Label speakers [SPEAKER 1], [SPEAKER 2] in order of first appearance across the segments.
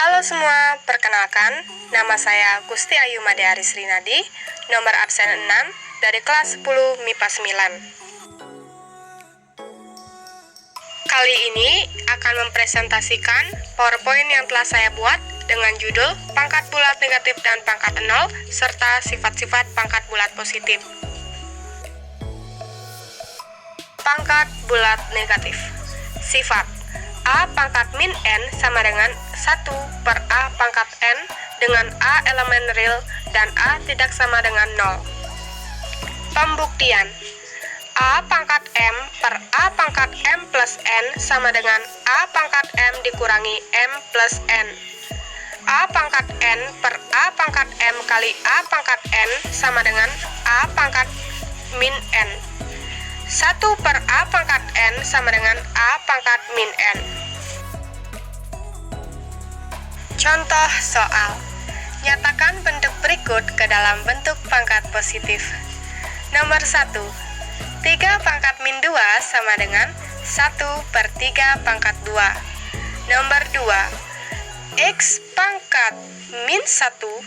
[SPEAKER 1] Halo semua, perkenalkan, nama saya Gusti Ayu Made Aris Rinadi, nomor absen 6 dari kelas 10 MIPA 9. Kali ini akan mempresentasikan PowerPoint yang telah saya buat dengan judul pangkat bulat negatif dan pangkat nol, serta sifat-sifat pangkat bulat positif. Pangkat bulat negatif. Sifat A pangkat min N sama dengan 1 per A pangkat N dengan A elemen real dan A tidak sama dengan 0. Pembuktian A pangkat M per A pangkat M plus N sama dengan A pangkat M dikurangi M plus N. A pangkat N per A pangkat M kali A pangkat N sama dengan A pangkat min N. 1 per A pangkat N sama dengan A pangkat min N. Contoh soal. Nyatakan bentuk berikut ke dalam bentuk pangkat positif. Nomor 1. 3 pangkat min 2 sama dengan 1 per 3 pangkat 2. Nomor 2. X pangkat min 1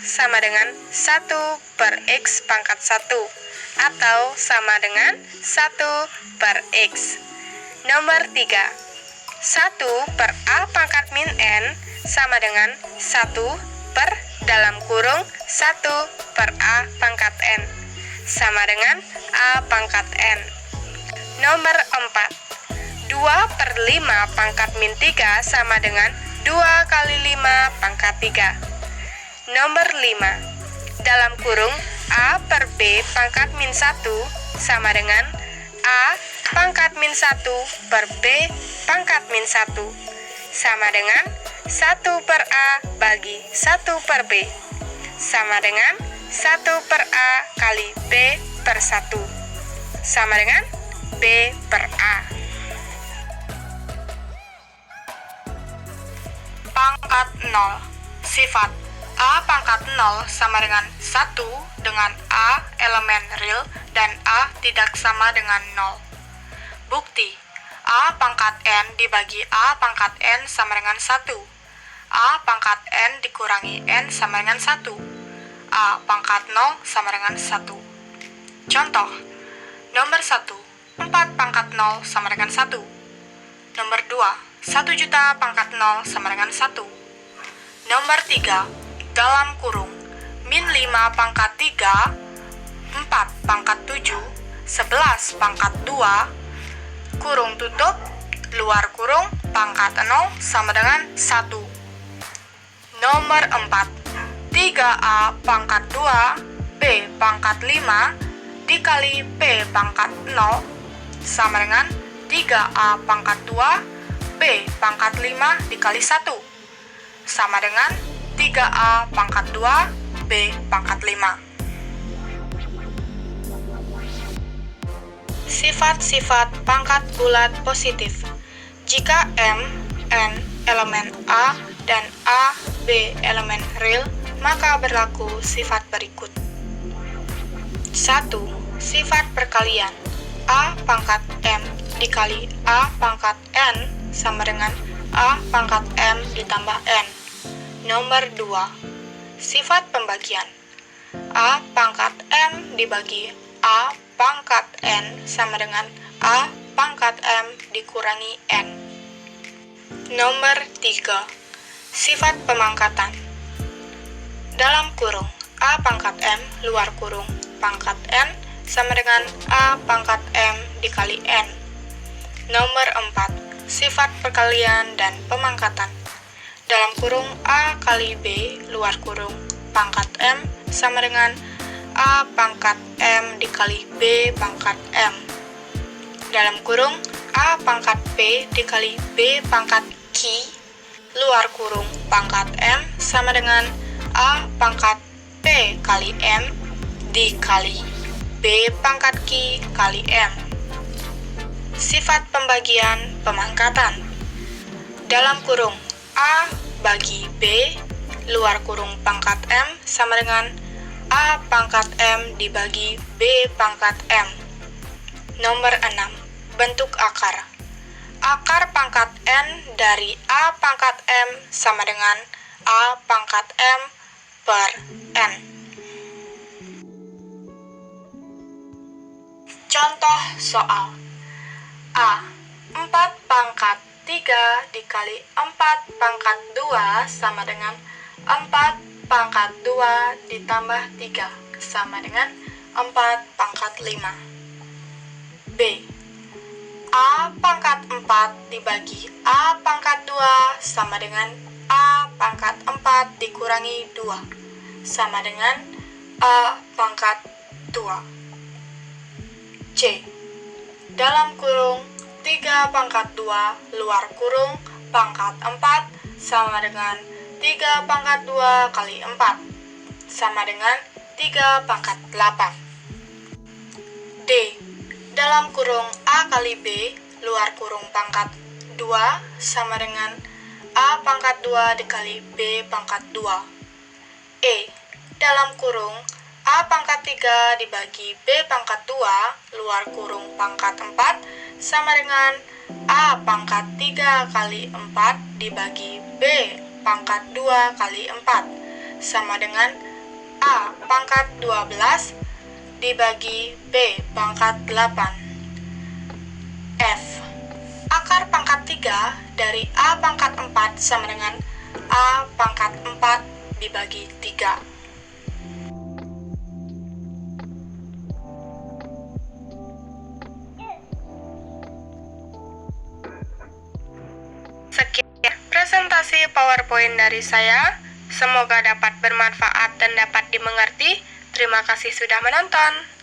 [SPEAKER 1] sama dengan 1 per X pangkat 1. Atau sama dengan 1 per X. Nomor 3. 1 per A pangkat min N sama dengan 1 per dalam kurung 1 per A pangkat N sama dengan A pangkat N. Nomor 4. 2 per 5 pangkat min 3 sama dengan 2 kali 5 pangkat 3. Nomor 5. Dalam kurung A per B pangkat min 1 sama dengan A pangkat min 1 per B pangkat min 1 sama dengan 1 per A bagi 1 per B sama dengan 1 per A kali B per 1 sama dengan B per A. Pangkat 0. Sifat A pangkat 0 sama dengan 1 dengan A elemen real dan A tidak sama dengan 0. Bukti A pangkat N dibagi A pangkat N sama dengan 1. A pangkat N dikurangi N sama dengan 1. A pangkat 0 sama dengan 1. Contoh. Nomor 1. 4 pangkat 0 sama dengan 1. Nomor 2. 1 juta pangkat 0 sama dengan 1. Nomor 3. Dalam kurung min 5 pangkat 3, 4 pangkat 7, 11 pangkat 2, kurung tutup, luar kurung, pangkat 0 sama dengan 1. Nomor 4. 3A pangkat 2, B pangkat 5, dikali B pangkat 0, sama dengan 3A pangkat 2, B pangkat 5 dikali 1, sama dengan 3A pangkat 2, B pangkat 5. Sifat-sifat pangkat bulat positif. Jika M, N elemen A dan A, B elemen real, maka berlaku sifat berikut. 1. Sifat perkalian. A pangkat M dikali A pangkat N sama dengan A pangkat M ditambah N. Nomor 2. Sifat pembagian. A pangkat M dibagi A pangkat N sama dengan A pangkat M dikurangi N. Nomor 3. Sifat pemangkatan. Dalam kurung A pangkat M luar kurung pangkat N sama dengan A pangkat M dikali N. Nomor 4. Sifat perkalian dan pemangkatan. Dalam kurung A kali B luar kurung pangkat M sama dengan A pangkat M dikali B pangkat M. Dalam kurung A pangkat B dikali B pangkat Q luar kurung pangkat M sama dengan A pangkat P kali M dikali B pangkat Q kali M. Sifat pembagian pemangkatan. Dalam kurung A bagi B luar kurung pangkat M sama dengan A pangkat M dibagi B pangkat M. Nomor 6. Bentuk akar. Akar pangkat N dari A pangkat M sama dengan A pangkat M per N. Contoh soal A. 4 pangkat 3 dikali 4 pangkat 2 sama dengan 4 pangkat 2 ditambah 3 sama dengan 4 pangkat 5. B. A pangkat 4 dibagi A pangkat 2 sama dengan A pangkat 4 dikurangi 2 sama dengan A pangkat 2. C. Dalam kurung 3 pangkat 2 luar kurung pangkat 4 sama dengan 3 pangkat 2 kali 4 sama dengan 3 pangkat 8. D. Dalam kurung A kali B luar kurung pangkat 2 sama dengan A pangkat 2 dikali B pangkat 2. E. Dalam kurung A pangkat 3 dibagi B pangkat 2 luar kurung pangkat 4 sama dengan A pangkat 3 kali 4 dibagi B pangkat 2 kali 4 sama dengan A pangkat 12 dibagi B pangkat 8. F. Akar pangkat 3 dari A pangkat 4 sama dengan A pangkat 4 dibagi 3. Sekian presentasi PowerPoint dari saya. Semoga dapat bermanfaat dan dapat dimengerti. Terima kasih sudah menonton.